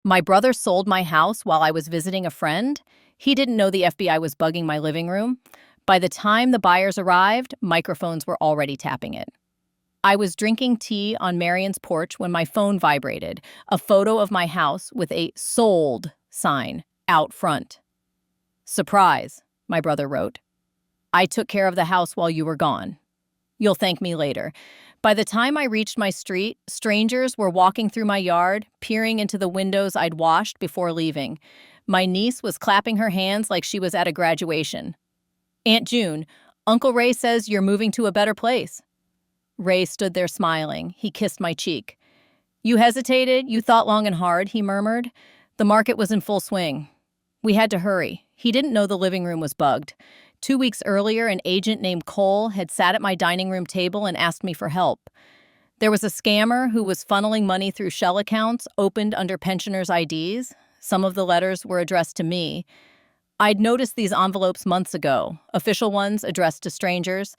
My brother sold my house while I was visiting a friend. He didn't know the FBI was bugging my living room. By the time the buyers arrived, microphones were already tapping it. I was drinking tea on Marion's porch when my phone vibrated, a photo of my house with a "sold" sign out front. "Surprise," my brother wrote. "I took care of the house while you were gone. You'll thank me later." By the time I reached my street, strangers were walking through my yard, peering into the windows I'd washed before leaving. My niece was clapping her hands like she was at a graduation. "Aunt June, Uncle Ray says you're moving to a better place." Ray stood there smiling. He kissed my cheek. "You hesitated, you thought long and hard," he murmured. "The market was in full swing. We had to hurry." He didn't know the living room was bugged. 2 weeks earlier, an agent named Cole had sat at my dining room table and asked me for help. There was a scammer who was funneling money through shell accounts opened under pensioners' IDs. Some of the letters were addressed to me. I'd noticed these envelopes months ago, official ones addressed to strangers.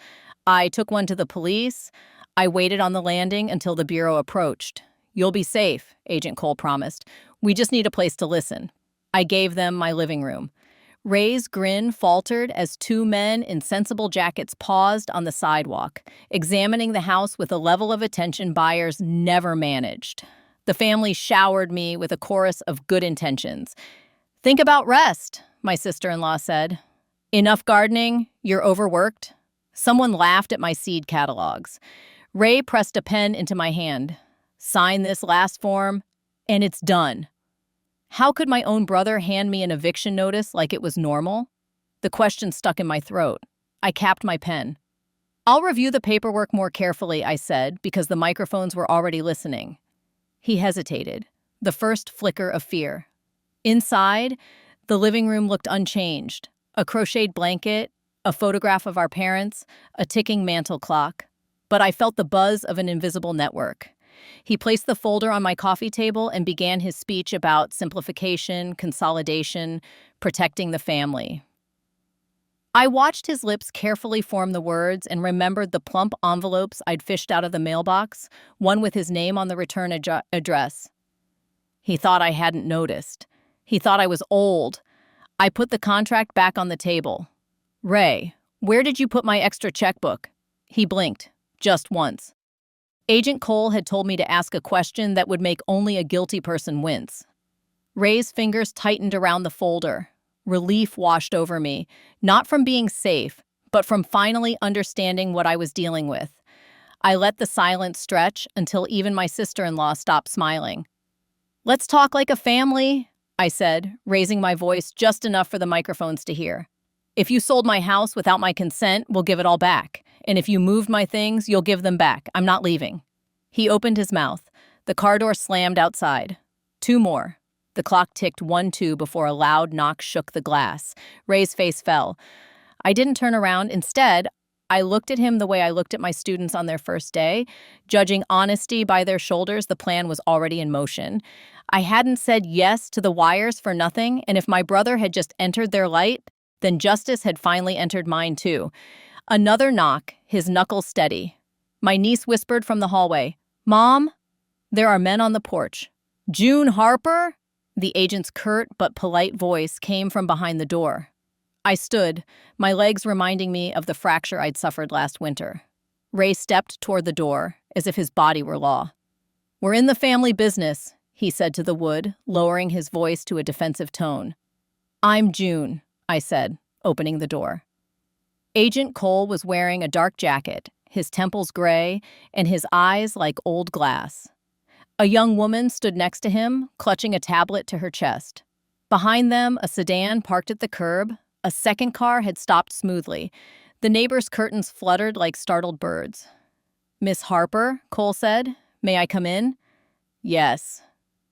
I took one to the police. I waited on the landing until the bureau approached. "You'll be safe," Agent Cole promised. "We just need a place to listen." I gave them my living room. Ray's grin faltered as two men in sensible jackets paused on the sidewalk, examining the house with a level of attention buyers never managed. The family showered me with a chorus of good intentions. "Think about rest," my sister-in-law said. "Enough gardening? You're overworked?" Someone laughed at my seed catalogs. Ray pressed a pen into my hand. "Sign this last form, and it's done." How could my own brother hand me an eviction notice like it was normal? The question stuck in my throat. I capped my pen. "I'll review the paperwork more carefully," I said, because the microphones were already listening. He hesitated, the first flicker of fear. Inside, the living room looked unchanged. A crocheted blanket, a photograph of our parents, a ticking mantel clock. But I felt the buzz of an invisible network. He placed the folder on my coffee table and began his speech about simplification, consolidation, protecting the family. I watched his lips carefully form the words and remembered the plump envelopes I'd fished out of the mailbox, one with his name on the return address. He thought I hadn't noticed. He thought I was old. I put the contract back on the table. "Ray, where did you put my extra checkbook?" He blinked, just once. Agent Cole had told me to ask a question that would make only a guilty person wince. Ray's fingers tightened around the folder. Relief washed over me, not from being safe, but from finally understanding what I was dealing with. I let the silence stretch until even my sister-in-law stopped smiling. "Let's talk like a family," I said, raising my voice just enough for the microphones to hear. "If you sold my house without my consent, we'll give it all back. And if you moved my things, you'll give them back. I'm not leaving." He opened his mouth. The car door slammed outside. 2 more. The clock ticked 1-2 before a loud knock shook the glass. Ray's face fell. I didn't turn around. Instead, I looked at him the way I looked at my students on their first day. Judging honesty by their shoulders, the plan was already in motion. I hadn't said yes to the wires for nothing, and if my brother had just entered their light, then justice had finally entered mine too. Another knock, his knuckles steady. My niece whispered from the hallway, "Mom?" There are men on the porch. "June Harper?" The agent's curt but polite voice came from behind the door. I stood, my legs reminding me of the fracture I'd suffered last winter. Ray stepped toward the door, as if his body were law. "We're in the family business," he said to the wood, lowering his voice to a defensive tone. "I'm June," I said, opening the door. Agent Cole was wearing a dark jacket, his temples gray, and his eyes like old glass. A young woman stood next to him, clutching a tablet to her chest. Behind them, a sedan parked at the curb. A second car had stopped smoothly. The neighbor's curtains fluttered like startled birds. "Miss Harper," Cole said, "may I come in?" "Yes."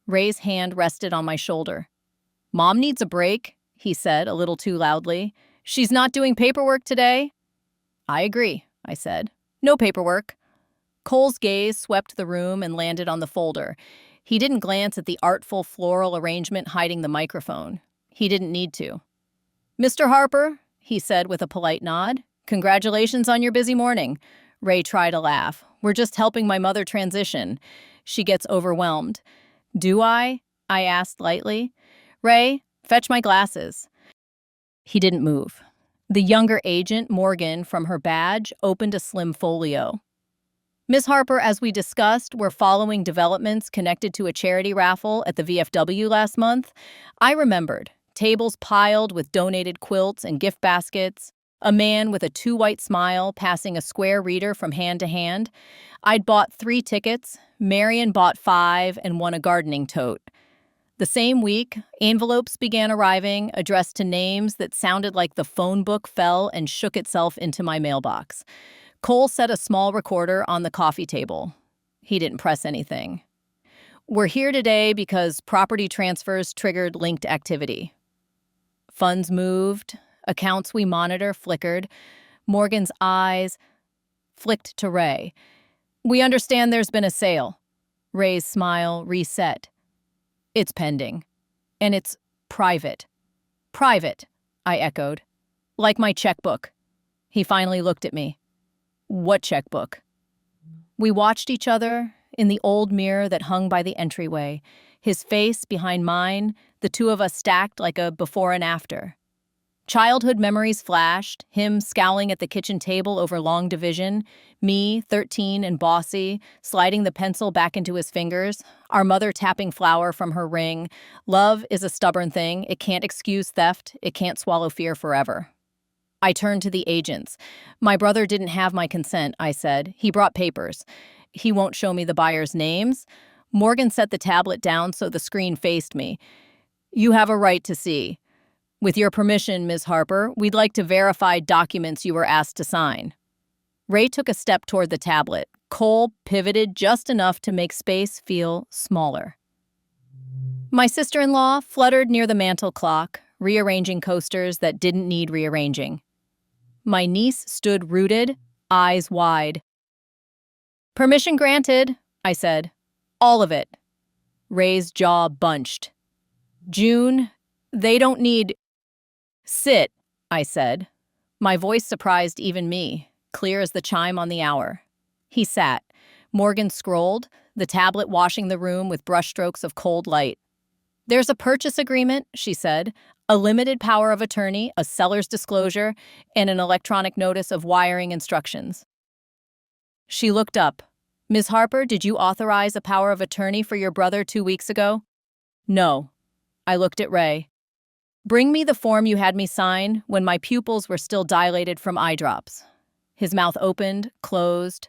Ray's hand rested on my shoulder. "Mom needs a break," he said a little too loudly. "She's not doing paperwork today." "I agree," I said. "No paperwork." Cole's gaze swept the room and landed on the folder. He didn't glance at the artful floral arrangement hiding the microphone. He didn't need to. "Mr. Harper," he said with a polite nod, "congratulations on your busy morning." Ray tried to laugh. "We're just helping my mother transition. She gets overwhelmed." "Do I?" I asked lightly. Ray, fetch my glasses. He didn't move. The younger agent, Morgan, from her badge, opened a slim folio. Ms. Harper, as we discussed, we're following developments connected to a charity raffle at the VFW last month. I remembered tables piled with donated quilts and gift baskets, a man with a too-white smile passing a square reader from hand to hand. I'd bought 3 tickets, Marion bought 5 and won a gardening tote. The same week, envelopes began arriving, addressed to names that sounded like the phone book fell and shook itself into my mailbox. Cole set a small recorder on the coffee table. He didn't press anything. We're here today because property transfers triggered linked activity. Funds moved, accounts we monitor flickered. Morgan's eyes flicked to Ray. We understand there's been a sale. Ray's smile reset. It's pending. And it's private. Private, I echoed. Like my checkbook. He finally looked at me. What checkbook? We watched each other in the old mirror that hung by the entryway, his face behind mine, the two of us stacked like a before and after. Childhood memories flashed, him scowling at the kitchen table over long division, me, 13 and bossy, sliding the pencil back into his fingers, our mother tapping flour from her ring. Love is a stubborn thing. It can't excuse theft. It can't swallow fear forever. I turned to the agents. My brother didn't have my consent, I said. He brought papers. He won't show me the buyers' names. Morgan set the tablet down so the screen faced me. You have a right to see. With your permission, Ms. Harper, we'd like to verify documents you were asked to sign. Ray took a step toward the tablet. Cole pivoted just enough to make space feel smaller. My sister-in-law fluttered near the mantel clock, rearranging coasters that didn't need rearranging. My niece stood rooted, eyes wide. Permission granted, I said. All of it. Ray's jaw bunched. June, they don't need... Sit, I said. My voice surprised even me, clear as the chime on the hour. He sat. Morgan scrolled, the tablet washing the room with brushstrokes of cold light. There's a purchase agreement, she said, a limited power of attorney, a seller's disclosure, and an electronic notice of wiring instructions. She looked up. Ms. Harper, did you authorize a power of attorney for your brother 2 weeks ago? No. I looked at Ray. Bring me the form you had me sign when my pupils were still dilated from eye drops. His mouth opened, closed.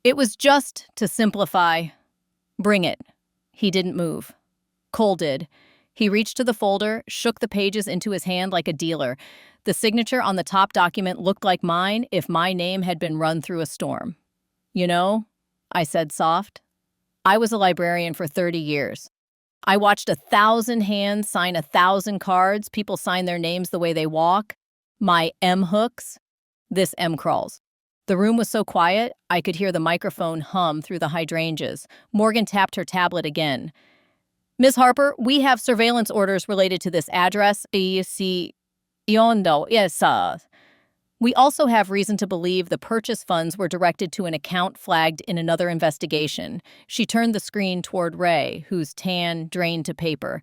It was just to simplify. Bring it. He didn't move. Cole did. He reached to the folder, shook the pages into his hand like a dealer. The signature on the top document looked like mine if my name had been run through a storm. You know, I said soft, I was a librarian for 30 years. I watched 1,000 hands sign 1,000 cards. People sign their names the way they walk. My M hooks. This M crawls. The room was so quiet, I could hear the microphone hum through the hydrangeas. Morgan tapped her tablet again. Ms. Harper, we have surveillance orders related to this address. Yes. We also have reason to believe the purchase funds were directed to an account flagged in another investigation. She turned the screen toward Ray, whose tan drained to paper.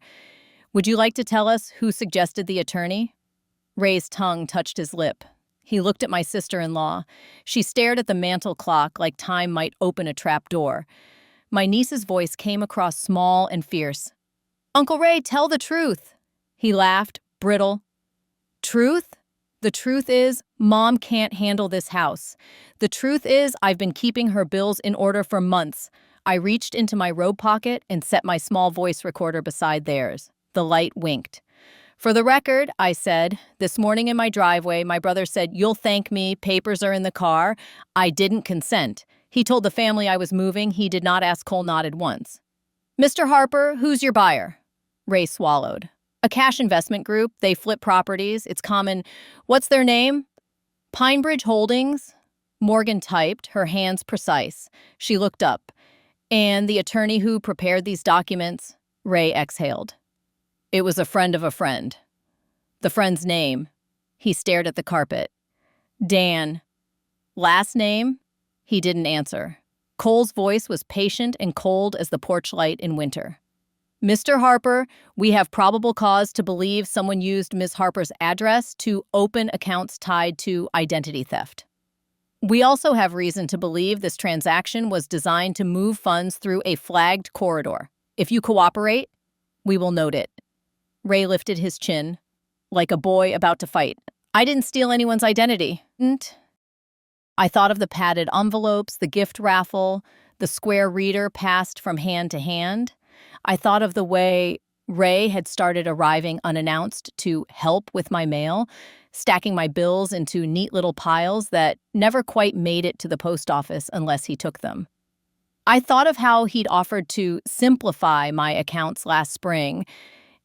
Would you like to tell us who suggested the attorney? Ray's tongue touched his lip. He looked at my sister-in-law. She stared at the mantel clock like time might open a trap door. My niece's voice came across small and fierce. Uncle Ray, tell the truth. He laughed, brittle. Truth? The truth is, Mom can't handle this house. The truth is, I've been keeping her bills in order for months. I reached into my robe pocket and set my small voice recorder beside theirs. The light winked. For the record, I said, this morning in my driveway, my brother said, you'll thank me, papers are in the car. I didn't consent. He told the family I was moving. He did not ask. Cole nodded once. Mr. Harper, who's your buyer? Ray swallowed. A cash investment group. They flip properties. It's common. What's their name? Pinebridge Holdings. Morgan typed, her hands precise. She looked up. And the attorney who prepared these documents? Ray exhaled. It was a friend of a friend. The friend's name. He stared at the carpet. Dan. Last name? He didn't answer. Cole's voice was patient and cold as the porch light in winter. Mr. Harper, we have probable cause to believe someone used Ms. Harper's address to open accounts tied to identity theft. We also have reason to believe this transaction was designed to move funds through a flagged corridor. If you cooperate, we will note it. Ray lifted his chin, like a boy about to fight. I didn't steal anyone's identity. I thought of the padded envelopes, the gift raffle, the square reader passed from hand to hand. I thought of the way Ray had started arriving unannounced to help with my mail, stacking my bills into neat little piles that never quite made it to the post office unless he took them. I thought of how he'd offered to simplify my accounts last spring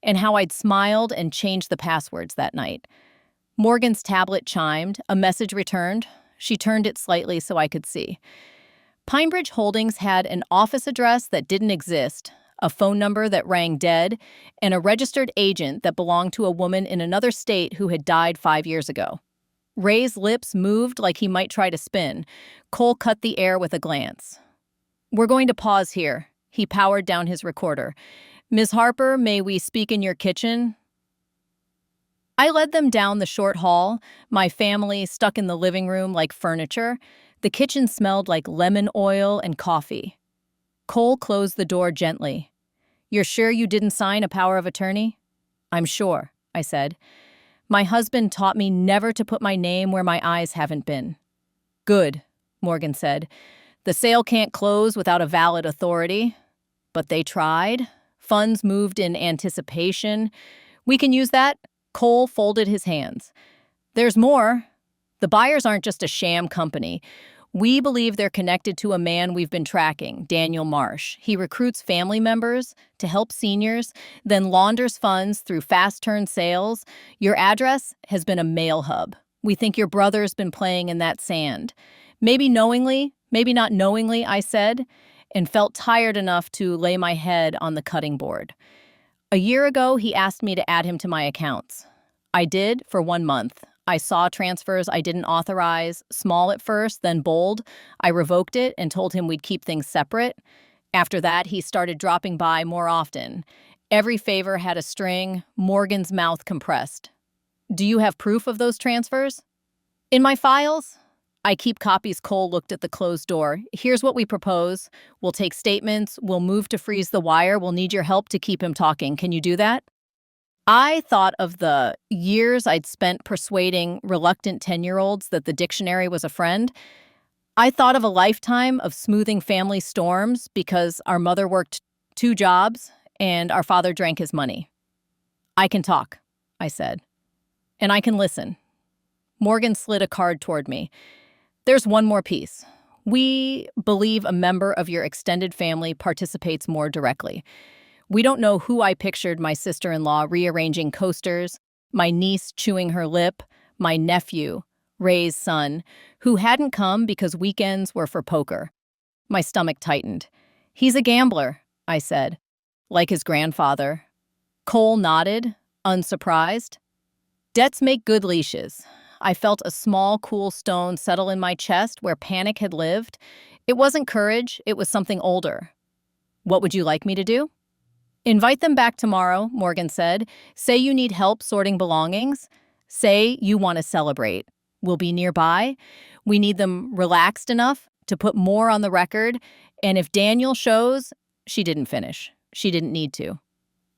and how I'd smiled and changed the passwords that night. Morgan's tablet chimed, a message returned. She turned it slightly so I could see. Pinebridge Holdings had an office address that didn't exist, a phone number that rang dead, and a registered agent that belonged to a woman in another state who had died 5 years ago. Ray's lips moved like he might try to spin. Cole cut the air with a glance. We're going to pause here. He powered down his recorder. Ms. Harper, may we speak in your kitchen? I led them down the short hall, my family stuck in the living room like furniture. The kitchen smelled like lemon oil and coffee. Cole closed the door gently. You're sure you didn't sign a power of attorney? I'm sure, I said. My husband taught me never to put my name where my eyes haven't been. Good, Morgan said. The sale can't close without a valid authority. But they tried. Funds moved in anticipation. We can use that. Cole folded his hands. There's more. The buyers aren't just a sham company. We believe they're connected to a man we've been tracking, Daniel Marsh. He recruits family members to help seniors, then launders funds through fast-turn sales. Your address has been a mail hub. We think your brother's been playing in that sand. Maybe knowingly, maybe not knowingly, I said, and felt tired enough to lay my head on the cutting board. A year ago, he asked me to add him to my accounts. I did for 1 month. I saw transfers I didn't authorize, small at first, then bold. I revoked it and told him we'd keep things separate. After that, he started dropping by more often. Every favor had a string, Morgan's mouth compressed. Do you have proof of those transfers? In my files? I keep copies. Cole looked at the closed door. Here's what we propose. We'll take statements. We'll move to freeze the wire. We'll need your help to keep him talking. Can you do that? I thought of the years I'd spent persuading reluctant 10-year-olds that the dictionary was a friend. I thought of a lifetime of smoothing family storms because our mother worked 2 jobs and our father drank his money. I can talk, I said, and I can listen. Morgan slid a card toward me. There's one more piece. We believe a member of your extended family participates more directly. We don't know who I pictured my sister-in-law rearranging coasters, my niece chewing her lip, my nephew, Ray's son, who hadn't come because weekends were for poker. My stomach tightened. He's a gambler, I said, like his grandfather. Cole nodded, unsurprised. Debts make good leashes. I felt a small, cool stone settle in my chest where panic had lived. It wasn't courage, it was something older. What would you like me to do? Invite them back tomorrow, Morgan said. Say you need help sorting belongings. Say you want to celebrate. We'll be nearby. We need them relaxed enough to put more on the record. And if Daniel shows, she didn't finish. She didn't need to.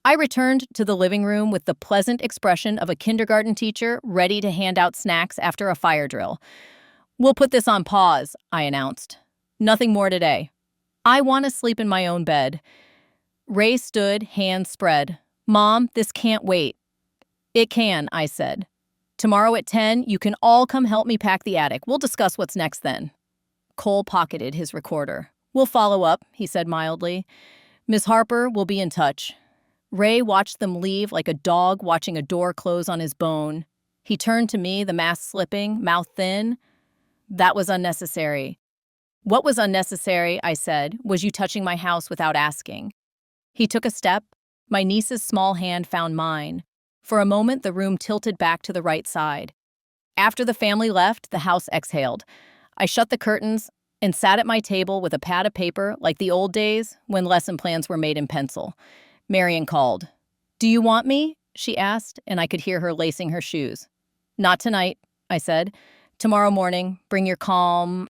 I returned to the living room with the pleasant expression of a kindergarten teacher ready to hand out snacks after a fire drill. We'll put this on pause, I announced. Nothing more today. I want to sleep in my own bed. Ray stood, hands spread. Mom, this can't wait. It can, I said. Tomorrow at 10, you can all come help me pack the attic. We'll discuss what's next then. Cole pocketed his recorder. We'll follow up, he said mildly. Miss Harper will be in touch. Ray watched them leave like a dog watching a door close on his bone. He turned to me, the mask slipping, mouth thin. That was unnecessary. What was unnecessary, I said, was you touching my house without asking. He took a step. My niece's small hand found mine. For a moment, the room tilted back to the right side. After the family left, the house exhaled. I shut the curtains and sat at my table with a pad of paper like the old days when lesson plans were made in pencil. Marion called. "Do you want me?" she asked, and I could hear her lacing her shoes. "Not tonight," I said. "Tomorrow morning, bring your calm."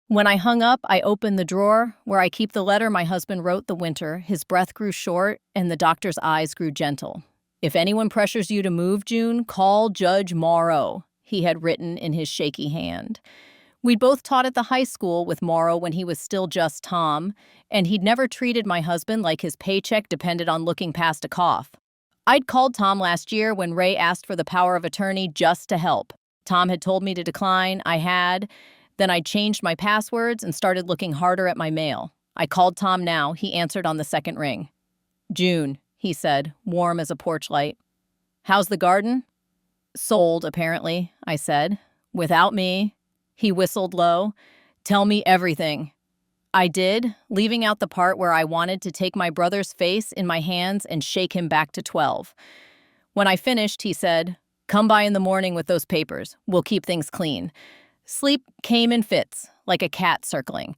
When I hung up, I opened the drawer where I keep the letter my husband wrote the winter. His breath grew short, and the doctor's eyes grew gentle. "If anyone pressures you to move, June, call Judge Morrow," he had written in his shaky hand. We'd both taught at the high school with Morrow when he was still just Tom, and he'd never treated my husband like his paycheck depended on looking past a cough. I'd called Tom last year when Ray asked for the power of attorney just to help. Tom had told me to decline. I had. Then I changed my passwords and started looking harder at my mail. I called Tom now. He answered on the second ring. "June," he said, warm as a porch light. "How's the garden?" "Sold, apparently," I said. "Without me." He whistled low. "Tell me everything." I did, leaving out the part where I wanted to take my brother's face in my hands and shake him back to 12. When I finished, he said, "Come by in the morning with those papers. We'll keep things clean." Sleep came in fits, like a cat circling.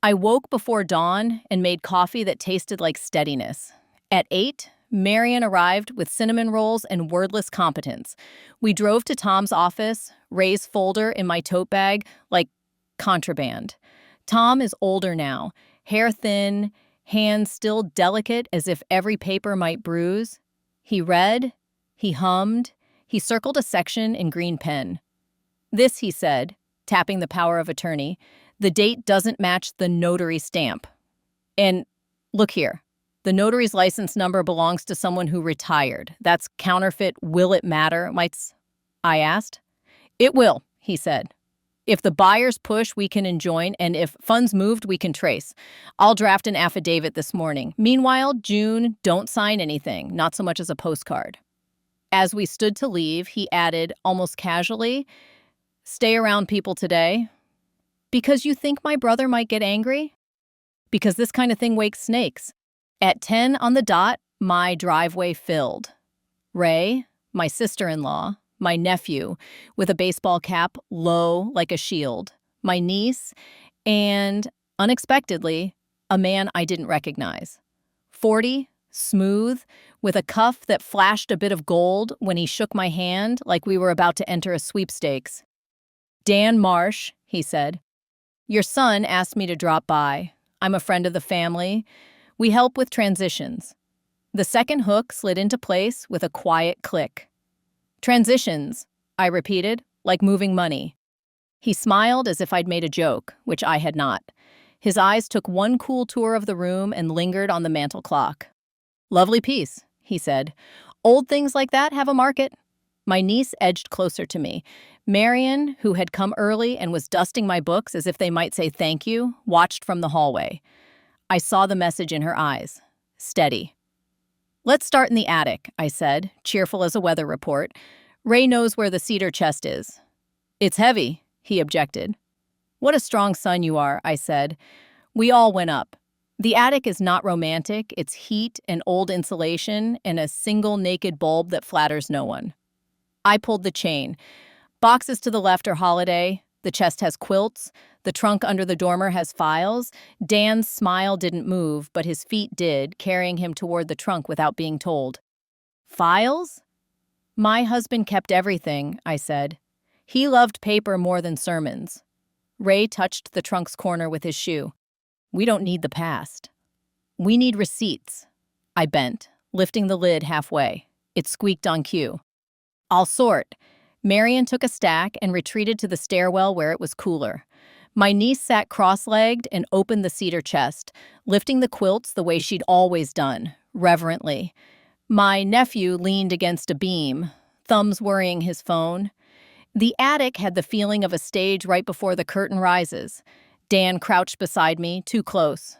I woke before dawn and made coffee that tasted like steadiness. At 8, Marion arrived with cinnamon rolls and wordless competence. We drove to Tom's office, Ray's folder in my tote bag, like contraband. Tom is older now, hair thin, hands still delicate as if every paper might bruise. He read, he hummed, he circled a section in green pen. "This," he said, tapping the power of attorney, "the date doesn't match the notary stamp. And look here, the notary's license number belongs to someone who retired. That's counterfeit. Will it matter?" I asked. "It will," he said. "If the buyers push, we can enjoin, and if funds moved, we can trace. I'll draft an affidavit this morning. Meanwhile, June, don't sign anything, not so much as a postcard." As we stood to leave, he added, almost casually, "Stay around people today." "Because you think my brother might get angry?" "Because this kind of thing wakes snakes." At 10 on the dot, my driveway filled. Ray, my sister-in-law, my nephew, with a baseball cap low like a shield, my niece, and, unexpectedly, a man I didn't recognize. 40, smooth, with a cuff that flashed a bit of gold when he shook my hand like we were about to enter a sweepstakes. "Dan Marsh," he said. "Your son asked me to drop by. I'm a friend of the family. We help with transitions." The second hook slid into place with a quiet click. "Transitions," I repeated, like moving money. He smiled as if I'd made a joke, which I had not. His eyes took one cool tour of the room and lingered on the mantel clock. "Lovely piece," he said. "Old things like that have a market." My niece edged closer to me. Marion, who had come early and was dusting my books as if they might say thank you, watched from the hallway. I saw the message in her eyes. Steady. "Let's start in the attic," I said, cheerful as a weather report. "Ray knows where the cedar chest is." "It's heavy," he objected. "What a strong son you are," I said. We all went up. The attic is not romantic. It's heat and old insulation and a single naked bulb that flatters no one. I pulled the chain. Boxes to the left are holiday. The chest has quilts. The trunk under the dormer has files. Dan's smile didn't move, but his feet did, carrying him toward the trunk without being told. "Files?" "My husband kept everything," I said. "He loved paper more than sermons." Ray touched the trunk's corner with his shoe. "We don't need the past. We need receipts." I bent, lifting the lid halfway. It squeaked on cue. "I'll sort." Marion took a stack and retreated to the stairwell where it was cooler. My niece sat cross-legged and opened the cedar chest, lifting the quilts the way she'd always done, reverently. My nephew leaned against a beam, thumbs worrying his phone. The attic had the feeling of a stage right before the curtain rises. Dan crouched beside me, too close.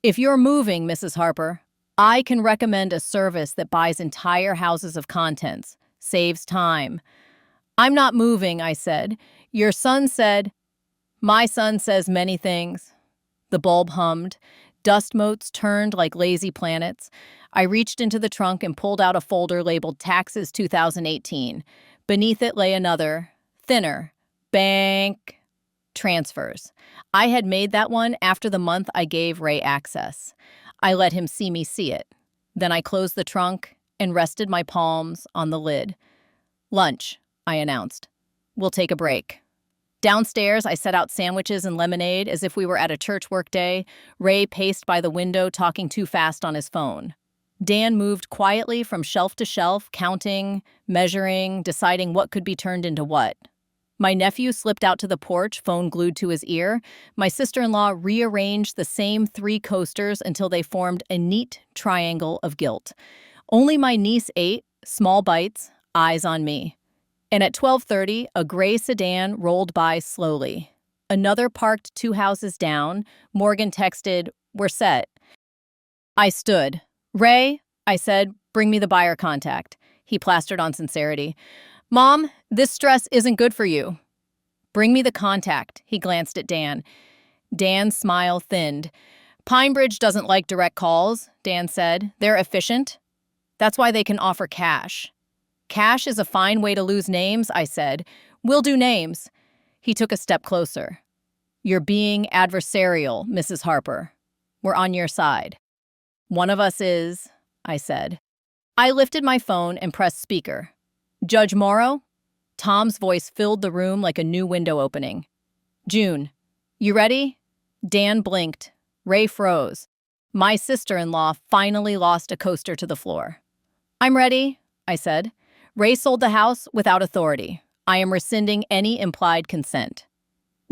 "If you're moving, Mrs. Harper, I can recommend a service that buys entire houses of contents, saves time." "I'm not moving," I said. "Your son said—" "My son says many things." The bulb hummed. Dust motes turned like lazy planets. I reached into the trunk and pulled out a folder labeled Taxes 2018. Beneath it lay another, thinner, bank transfers. I had made that one after the month I gave Ray access. I let him see me see it. Then I closed the trunk and rested my palms on the lid. "Lunch," I announced. "We'll take a break." Downstairs, I set out sandwiches and lemonade as if we were at a church workday. Ray paced by the window, talking too fast on his phone. Dan moved quietly from shelf to shelf, counting, measuring, deciding what could be turned into what. My nephew slipped out to the porch, phone glued to his ear. My sister-in-law rearranged the same 3 coasters until they formed a neat triangle of guilt. Only my niece ate, small bites, eyes on me. And at 12:30, a gray sedan rolled by slowly. Another parked 2 houses down. Morgan texted, "We're set." I stood. "Ray," I said, "bring me the buyer contact." He plastered on sincerity. "Mom, this stress isn't good for you." "Bring me the contact." He glanced at Dan. Dan's smile thinned. "Pinebridge doesn't like direct calls," Dan said. "They're efficient. That's why they can offer cash." "Cash is a fine way to lose names," I said. "We'll do names." He took a step closer. "You're being adversarial, Mrs. Harper. We're on your side." "One of us is," I said. I lifted my phone and pressed speaker. "Judge Morrow?" Tom's voice filled the room like a new window opening. "June, you ready?" Dan blinked. Ray froze. My sister-in-law finally lost a coaster to the floor. "I'm ready," I said. "Ray sold the house without authority. I am rescinding any implied consent."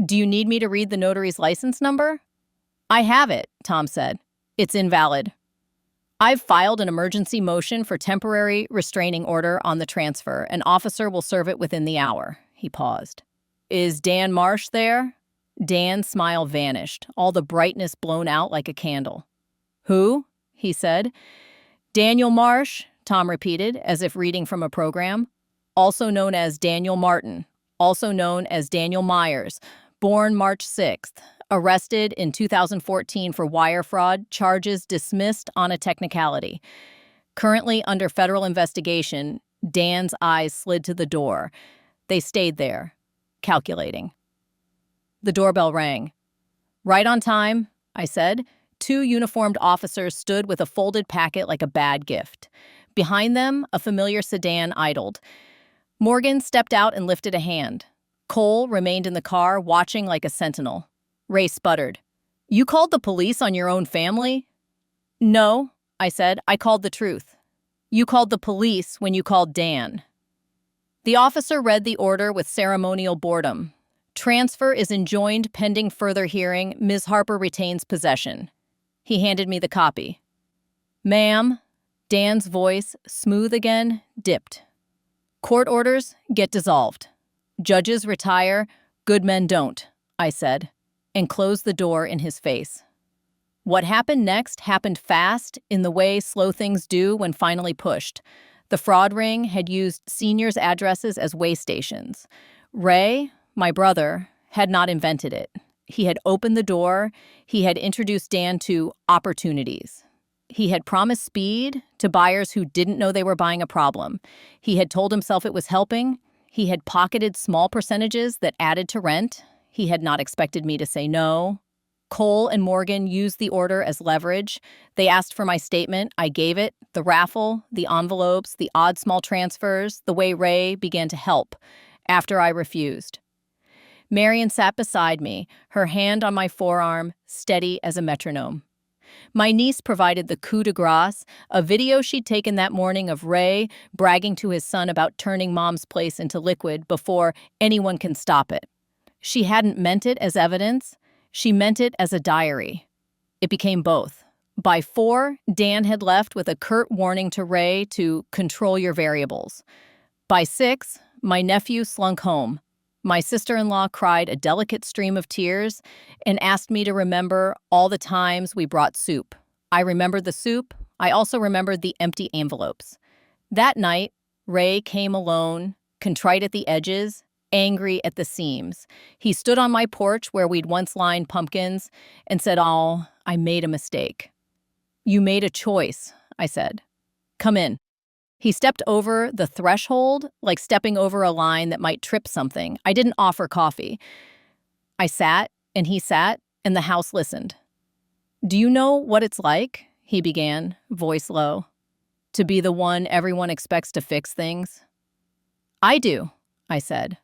"Do you need me to read the notary's license number?" "I have it," Tom said. "It's invalid." "I've filed an emergency motion for temporary restraining order on the transfer. An officer will serve it within the hour." He paused. "Is Dan Marsh there?" Dan's smile vanished, all the brightness blown out like a candle. "Who?" he said. "Daniel Marsh," Tom repeated, as if reading from a program. "Also known as Daniel Martin, also known as Daniel Myers, born March 6th, arrested in 2014 for wire fraud, charges dismissed on a technicality. Currently under federal investigation." Dan's eyes slid to the door. They stayed there, calculating. The doorbell rang. "Right on time," I said. 2 uniformed officers stood with a folded packet like a bad gift. Behind them, a familiar sedan idled. Morgan stepped out and lifted a hand. Cole remained in the car, watching like a sentinel. Ray sputtered. "You called the police on your own family?" "No," I said. "I called the truth. You called the police when you called Dan." The officer read the order with ceremonial boredom. "Transfer is enjoined pending further hearing. Ms. Harper retains possession." He handed me the copy. "Ma'am," Dan's voice, smooth again, dipped. "Court orders get dissolved. Judges retire, good men don't," I said, and closed the door in his face. What happened next happened fast, in the way slow things do when finally pushed. The fraud ring had used seniors' addresses as way stations. Ray, my brother, had not invented it. He had opened the door. He had introduced Dan to opportunities. He had promised speed to buyers who didn't know they were buying a problem. He had told himself it was helping. He had pocketed small percentages that added to rent. He had not expected me to say no. Cole and Morgan used the order as leverage. They asked for my statement. I gave it. The raffle, the envelopes, the odd small transfers, the way Ray began to help after I refused. Marion sat beside me, her hand on my forearm, steady as a metronome. My niece provided the coup de grace, a video she'd taken that morning of Ray bragging to his son about turning Mom's place into liquid before anyone can stop it. She hadn't meant it as evidence. She meant it as a diary. It became both. By 4, Dan had left with a curt warning to Ray to control your variables. By 6, my nephew slunk home. My sister-in-law cried a delicate stream of tears and asked me to remember all the times we brought soup. I remembered the soup. I also remembered the empty envelopes. That night, Ray came alone, contrite at the edges, angry at the seams. He stood on my porch where we'd once lined pumpkins and said, "Oh, I made a mistake." "You made a choice," I said. "Come in." He stepped over the threshold, like stepping over a line that might trip something. I didn't offer coffee. I sat, and he sat, and the house listened. "Do you know what it's like?" he began, voice low. To be the one everyone expects to fix things? I do, I said.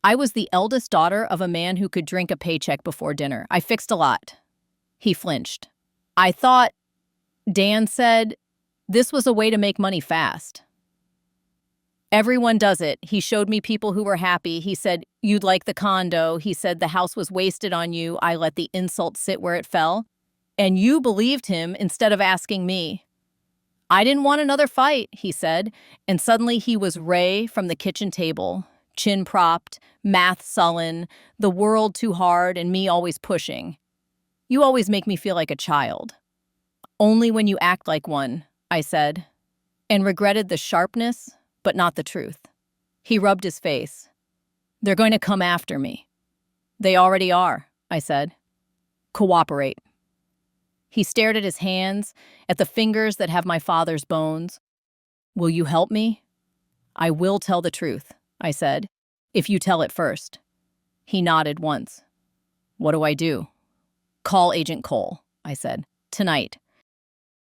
I was the eldest daughter of a man who could drink a paycheck before dinner. I fixed a lot. He flinched. I thought, Dan said, this was a way to make money fast. Everyone does it. He showed me people who were happy. He said, you'd like the condo. He said the house was wasted on you. I let the insult sit where it fell. And you believed him instead of asking me. I didn't want another fight, he said, and suddenly he was Ray from the kitchen table, chin propped, math sullen, the world too hard and me always pushing. You always make me feel like a child. Only when you act like one, I said, and regretted the sharpness, but not the truth. He rubbed his face. They're going to come after me. They already are, I said. Cooperate. He stared at his hands, at the fingers that have my father's bones. Will you help me? I will tell the truth, I said, if you tell it first. He nodded once. What do I do? Call Agent Cole, I said, tonight.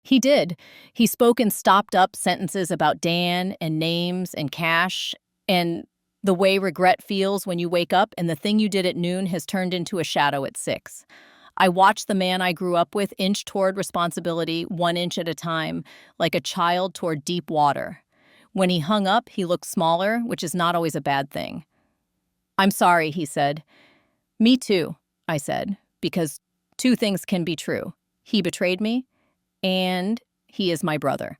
He did. He spoke in stopped-up sentences about Dan and names and cash and the way regret feels when you wake up and the thing you did at noon has turned into a shadow at 6. I watched the man I grew up with inch toward responsibility 1 inch at a time, like a child toward deep water. When he hung up, he looked smaller, which is not always a bad thing. I'm sorry, he said. Me too, I said, because 2 things can be true. He betrayed me, and he is my brother.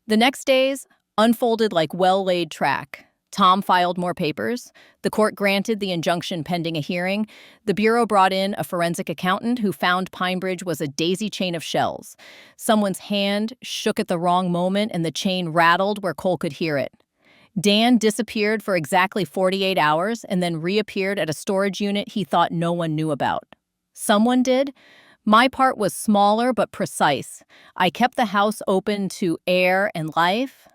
The next days unfolded like well-laid track. Tom filed more papers. The court granted the injunction pending a hearing. The Bureau brought in a forensic accountant who found Pinebridge was a daisy chain of shells. Someone's hand shook at the wrong moment and the chain rattled where Cole could hear it. Dan disappeared for exactly 48 hours and then reappeared at a storage unit he thought no one knew about. Someone did. My part was smaller but precise. I kept the house open to air and life.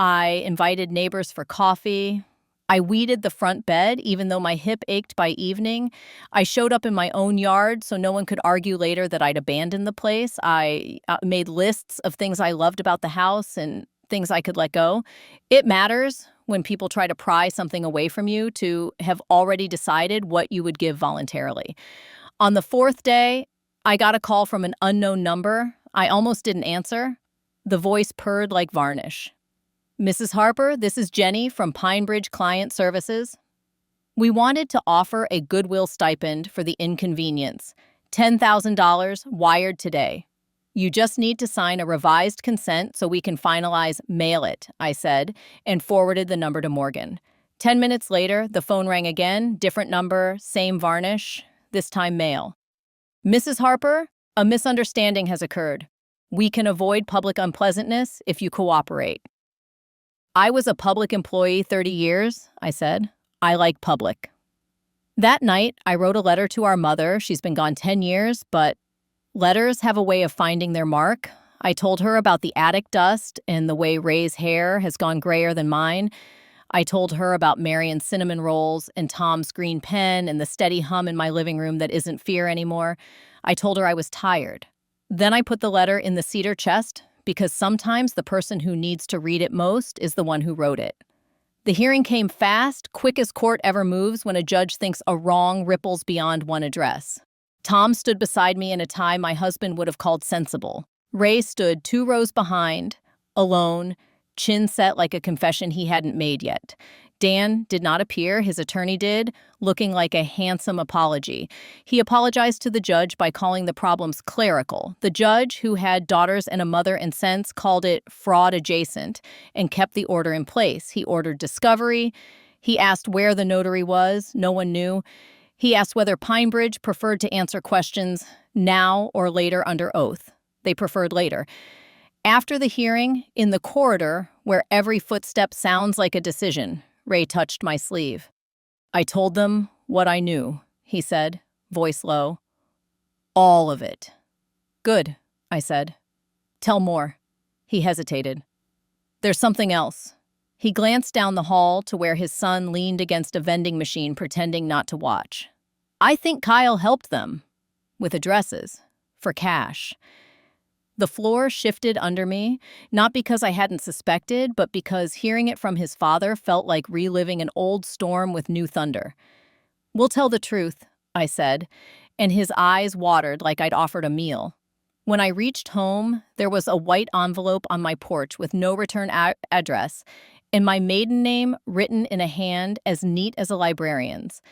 I invited neighbors for coffee. I weeded the front bed, even though my hip ached by evening. I showed up in my own yard so no one could argue later that I'd abandoned the place. I made lists of things I loved about the house and things I could let go. It matters when people try to pry something away from you to have already decided what you would give voluntarily. On the 4th day, I got a call from an unknown number. I almost didn't answer. The voice purred like varnish. Mrs. Harper, this is Jenny from Pinebridge Client Services. We wanted to offer a goodwill stipend for the inconvenience. $10,000 wired today. You just need to sign a revised consent so we can finalize mail it, I said, and forwarded the number to Morgan. 10 minutes later, the phone rang again, different number, same varnish, this time mail. Mrs. Harper, a misunderstanding has occurred. We can avoid public unpleasantness if you cooperate. I was a public employee 30 years, I said. I like public. That night, I wrote a letter to our mother. She's been gone 10 years, but letters have a way of finding their mark. I told her about the attic dust and the way Ray's hair has gone grayer than mine. I told her about Marion's cinnamon rolls and Tom's green pen and the steady hum in my living room that isn't fear anymore. I told her I was tired. Then I put the letter in the cedar chest because sometimes the person who needs to read it most is the one who wrote it. The hearing came fast, quick as court ever moves when a judge thinks a wrong ripples beyond one address. Tom stood beside me in a tie my husband would have called sensible. Ray stood 2 rows behind, alone, chin set like a confession he hadn't made yet. Dan did not appear, his attorney did, looking like a handsome apology. He apologized to the judge by calling the problems clerical. The judge, who had daughters and a mother and sense, called it fraud adjacent and kept the order in place. He ordered discovery. He asked where the notary was. No one knew. He asked whether Pinebridge preferred to answer questions now or later under oath. They preferred later. After the hearing, in the corridor, where every footstep sounds like a decision, Ray touched my sleeve. I told them what I knew, he said, voice low. All of it. Good, I said. Tell more. He hesitated. There's something else. He glanced down the hall to where his son leaned against a vending machine pretending not to watch. I think Kyle helped them with addresses for cash. The floor shifted under me, not because I hadn't suspected, but because hearing it from his father felt like reliving an old storm with new thunder. "We'll tell the truth," I said, and his eyes watered like I'd offered a meal. When I reached home, there was a white envelope on my porch with no return address and my maiden name written in a hand as neat as a librarian's.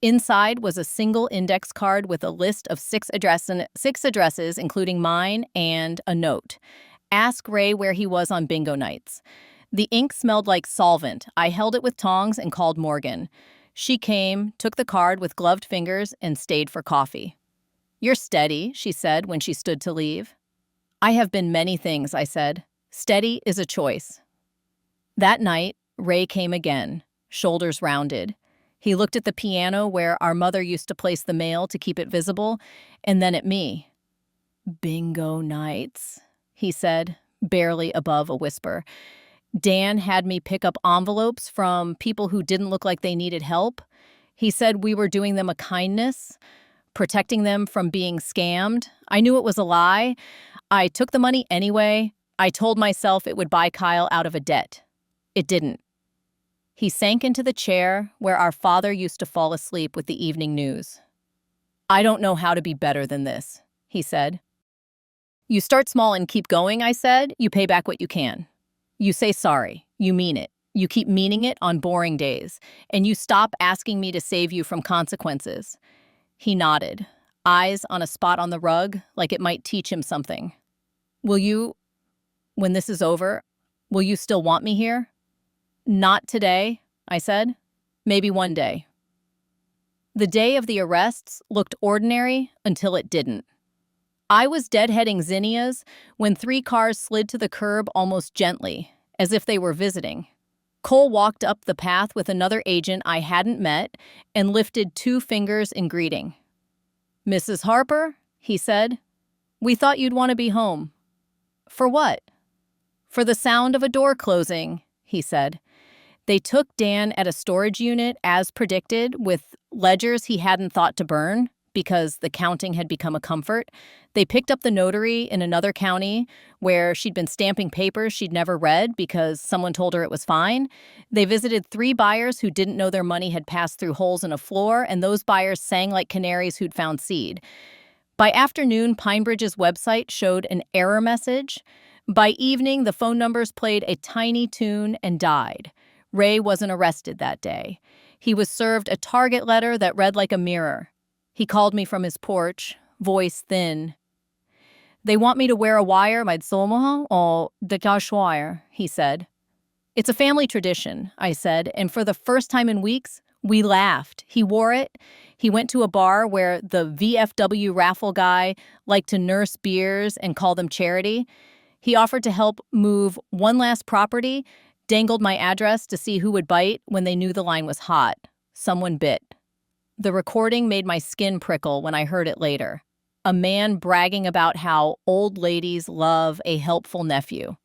Inside was a single index card with a list of six addresses, including mine, and a note. "Ask Ray where he was on bingo nights." The ink smelled like solvent. I held it with tongs and called Morgan. She came, took the card with gloved fingers, and stayed for coffee. "You're steady," she said when she stood to leave. "I have been many things," I said. "Steady is a choice." That night, Ray came again, shoulders rounded. He looked at the piano where our mother used to place the mail to keep it visible, and then at me. "Bingo nights," he said, barely above a whisper. "Dan had me pick up envelopes from people who didn't look like they needed help. He said we were doing them a kindness, protecting them from being scammed. I knew it was a lie. I took the money anyway. I told myself it would buy Kyle out of a debt. It didn't." He sank into the chair where our father used to fall asleep with the evening news. "I don't know how to be better than this," he said. "You start small and keep going," I said. "You pay back what you can. You say sorry. You mean it. You keep meaning it on boring days. And you stop asking me to save you from consequences." He nodded, eyes on a spot on the rug, like it might teach him something. When this is over, will you still want me here?" "Not today," I said. "Maybe one day." The day of the arrests looked ordinary until it didn't. I was deadheading zinnias when 3 cars slid to the curb almost gently, as if they were visiting. Cole walked up the path with another agent I hadn't met and lifted 2 fingers in greeting. "Mrs. Harper," he said, "we thought you'd want to be home." "For what?" "For the sound of a door closing," he said. They took Dan at a storage unit, as predicted, with ledgers he hadn't thought to burn because the counting had become a comfort. They picked up the notary in another county where she'd been stamping papers she'd never read because someone told her it was fine. They visited 3 buyers who didn't know their money had passed through holes in a floor, and those buyers sang like canaries who'd found seed. By afternoon, Pinebridge's website showed an error message. By evening, the phone numbers played a tiny tune and died. Ray wasn't arrested that day. He was served a target letter that read like a mirror. He called me from his porch, voice thin. "They want me to wear a wire, maidsomoha, or dekashwire," he said. "It's a family tradition," I said, and for the first time in weeks, we laughed. He wore it. He went to a bar where the VFW raffle guy liked to nurse beers and call them charity. He offered to help move one last property, dangled my address to see who would bite when they knew the line was hot. Someone bit. The recording made my skin prickle when I heard it later. A man bragging about how old ladies love a helpful nephew.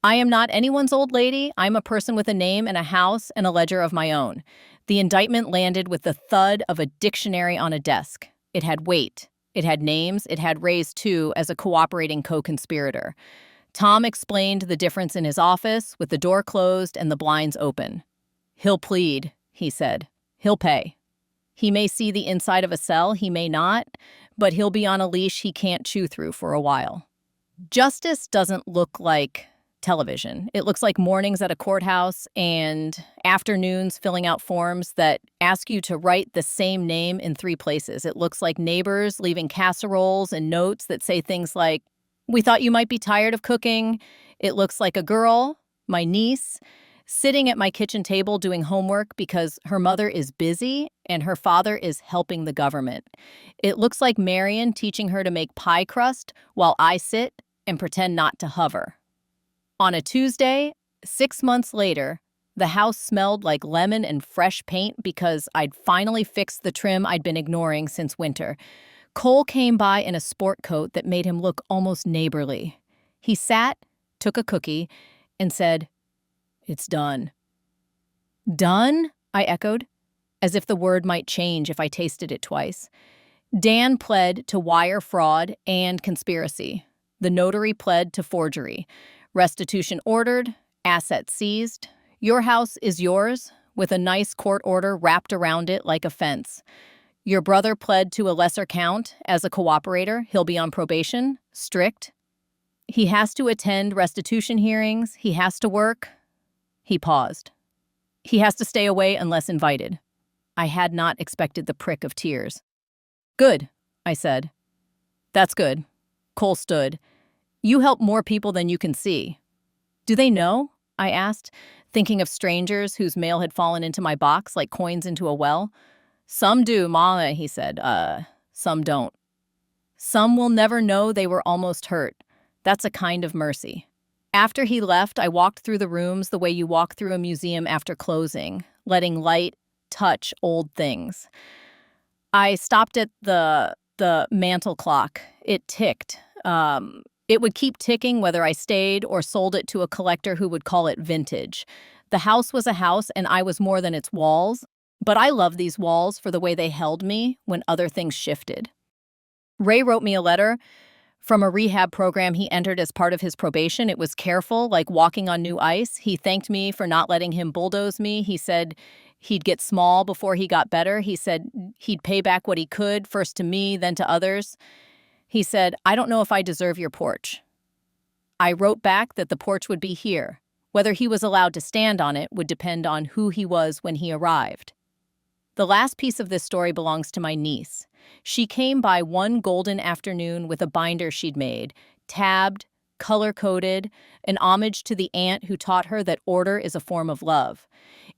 I am not anyone's old lady. I'm a person with a name and a house and a ledger of my own. The indictment landed with the thud of a dictionary on a desk. It had weight. It had names. It had Ray's too as a cooperating co-conspirator. Tom explained the difference in his office with the door closed and the blinds open. "He'll plead," he said. "He'll pay. He may see the inside of a cell, he may not, but he'll be on a leash he can't chew through for a while." Justice doesn't look like television. It looks like mornings at a courthouse and afternoons filling out forms that ask you to write the same name in 3 places. It looks like neighbors leaving casseroles and notes that say things like, "We thought you might be tired of cooking." It looks like a girl, my niece, sitting at my kitchen table doing homework because her mother is busy and her father is helping the government. It looks like Marion teaching her to make pie crust while I sit and pretend not to hover. On a Tuesday, 6 months later, the house smelled like lemon and fresh paint because I'd finally fixed the trim I'd been ignoring since winter. Cole came by in a sport coat that made him look almost neighborly. He sat, took a cookie, and said, "It's done." "Done?" I echoed, as if the word might change if I tasted it twice. Dan pled to wire fraud and conspiracy. The notary pled to forgery. Restitution ordered, assets seized. Your house is yours, with a nice court order wrapped around it like a fence. Your brother pled to a lesser count as a cooperator. He'll be on probation, strict. He has to attend restitution hearings. He has to work. He paused. He has to stay away unless invited. I had not expected the prick of tears. Good, I said. That's good. Cole stood. You help more people than you can see. Do they know? I asked, thinking of strangers whose mail had fallen into my box like coins into a well. Some do, Mama, he said. Some don't. Some will never know they were almost hurt. That's a kind of mercy. After he left, I walked through the rooms the way you walk through a museum after closing, letting light touch old things. I stopped at the mantle clock. It ticked. It would keep ticking whether I stayed or sold it to a collector who would call it vintage. The house was a house, and I was more than its walls. But I love these walls for the way they held me when other things shifted. Ray wrote me a letter from a rehab program he entered as part of his probation. It was careful, like walking on new ice. He thanked me for not letting him bulldoze me. He said he'd get small before he got better. He said he'd pay back what he could, first to me, then to others. He said, I don't know if I deserve your porch. I wrote back that the porch would be here. Whether he was allowed to stand on it would depend on who he was when he arrived. The last piece of this story belongs to my niece. She came by one golden afternoon with a binder she'd made, tabbed, color-coded, an homage to the aunt who taught her that order is a form of love.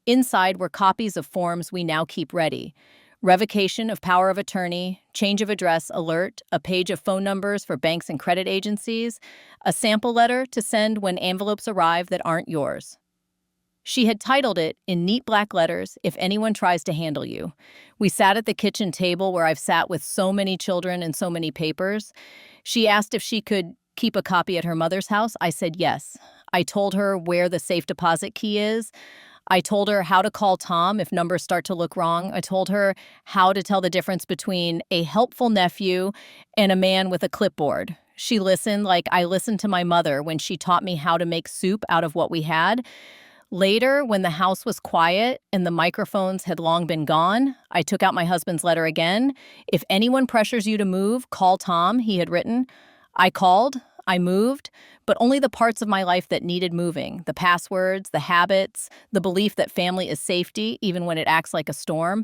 Inside were copies of forms we now keep ready. Revocation of power of attorney, change of address alert, a page of phone numbers for banks and credit agencies, a sample letter to send when envelopes arrive that aren't yours. She had titled it, in neat black letters, If Anyone Tries to Handle You. We sat at the kitchen table where I've sat with so many children and so many papers. She asked if she could keep a copy at her mother's house. I said yes. I told her where the safe deposit key is. I told her how to call Tom if numbers start to look wrong. I told her how to tell the difference between a helpful nephew and a man with a clipboard. She listened like I listened to my mother when she taught me how to make soup out of what we had. Later, when the house was quiet and the microphones had long been gone, I took out my husband's letter again. If anyone pressures you to move, call Tom, he had written. I called, I moved, but only the parts of my life that needed moving, the passwords, the habits, the belief that family is safety, even when it acts like a storm.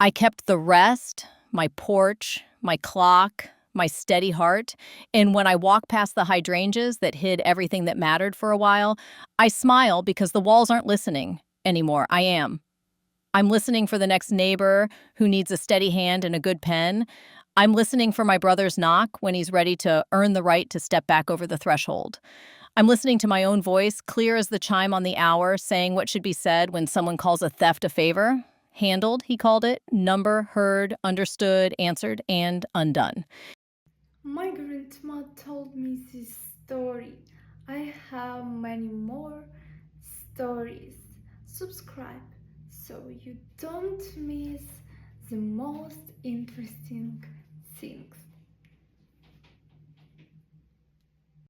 I kept the rest, my porch, my clock, my steady heart, and when I walk past the hydrangeas that hid everything that mattered for a while, I smile because the walls aren't listening anymore. I am. I'm listening for the next neighbor who needs a steady hand and a good pen. I'm listening for my brother's knock when he's ready to earn the right to step back over the threshold. I'm listening to my own voice, clear as the chime on the hour, saying what should be said when someone calls a theft a favor. Handled, he called it. Number, heard, understood, answered, and undone. My grandma told me this story. I have many more stories. Subscribe so you don't miss the most interesting things.